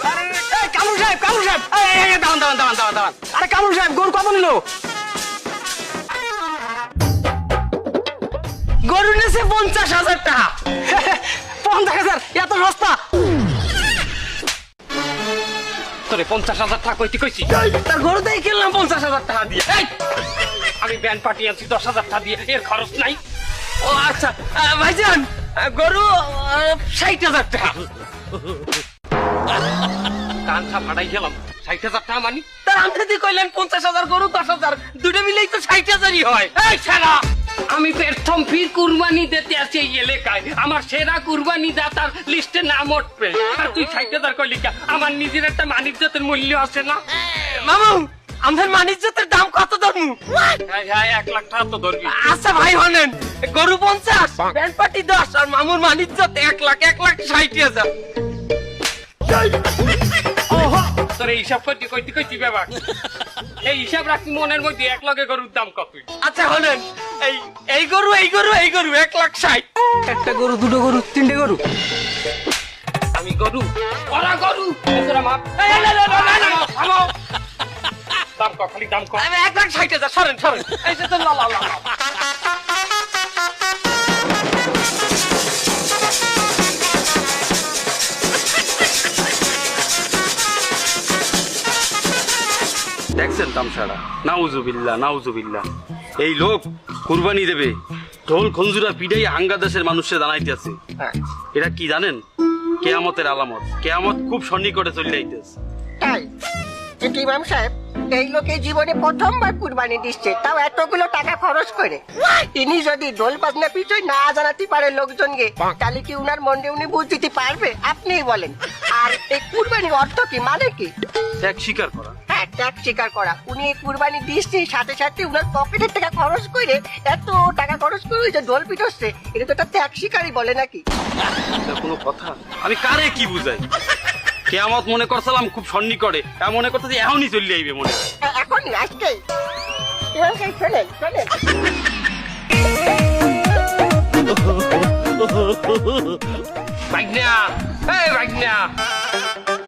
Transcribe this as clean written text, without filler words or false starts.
সাহেব, এই কামরুল সাহেব, দাঁড়ান। আরে কামরুল সাহেব, গরু কত নিল? গরু নিয়েছে 50,000 টাকা। 50,000, এত সস্তা? তোরে 50,000 টাকা কইতে কইছি, তার গরুতেই কিনলাম 50,000 টাকা দিয়ে। আমি ব্যান পাঠিয়ে আনছি 10,000 টাকা দিয়ে, এর খরচ নাই। ও আচ্ছা ভাইজান, গরু 60,000 টাকা। কানটা ফাটাই গেলাম, 60,000 টাকা মানি? তার আমদানি কইলেন 50,000, গরু 10,000, দুটো মিলেই তো 60,000ই হয়। এই শালা, আমি প্রথম ফির কুরবানি দিতে আছি এই এলাকায়, আমার সেরা কুরবানি দাতার লিস্টে নাম উঠবে, আর তুই 60,000 কইলি কে? আমার নিজের একটা মানিজ্যতের মূল্য আছে না? মামু, আমাদের মানিজ্যতের দাম কত ধরমু? 1 লাখ টাকা তো ধরবি। আচ্ছা ভাই, হলেন গরু 50, ব্যান্ড পার্টি 10, আর মামুর মানিজ্যত 1 লাখ 60,000। তোর এই হিসাব কইতে ব্যাপার, এই হিসাব রাখি মনের মধ্যে। 1 লাখে গরুর দাম কত? আচ্ছা হলেন, এই গরু 1,60,000। একটা গরু, দুটো গরু, তিনটে গরু। আমি গরু, ওরা গরু, তোরা মাপ। দাম কত? খালি দাম কত? 1,60,000। সরেন। এই যে তো লা। দেখছেন তামসারা? নাউজুবিল্লাহ। এই লোক কুরবানি দেবে, ঢোল খঞ্জুরা পিটাই হাঙ্গা দেশের মানুষে জানাইতেছে। এটা কি জানেন? কেয়ামতের আলামত। কেয়ামত খুব সন্নিকটে চলে আইতেছে। তাই কিন্তু ইমাম সাহেব, এই লোকে জীবনে প্রথমবার কুরবানি দিচ্ছে, তাও এতগুলো টাকা খরচ করে। ইনি যদি ঢোল বাজনা পিছই না জানাতে পারে লোকজনকে, তাহলে কি উনার মনে উনি বুঝ দিতে পারবে? আপনিই বলেন। আর এই কুরবানির অর্থ কি, মানে কি? ত্যাগ স্বীকার করা। হ্যাঁ, ট্যাক্স স্বীকার করা। উনি এই কুরবানি দিচ্ছে, সাথে উনার পকেটের টাকা খরচ করে, এত টাকা খরচ করে ওই যে ঢোল পিটাচ্ছে, এটা তো একটা ট্যাক্স স্বীকারই বলে নাকি? এটা কোনো কথা? আমি কারে কি বুঝাই? কেয়ামত মনে করছিলাম খুব সন্নিকটে, মনে করতেছি এখনই চলে আইবে মনে হয়। এখনই, আজকেই। ইমাম সাহেব, শোনেন। ভাগনা,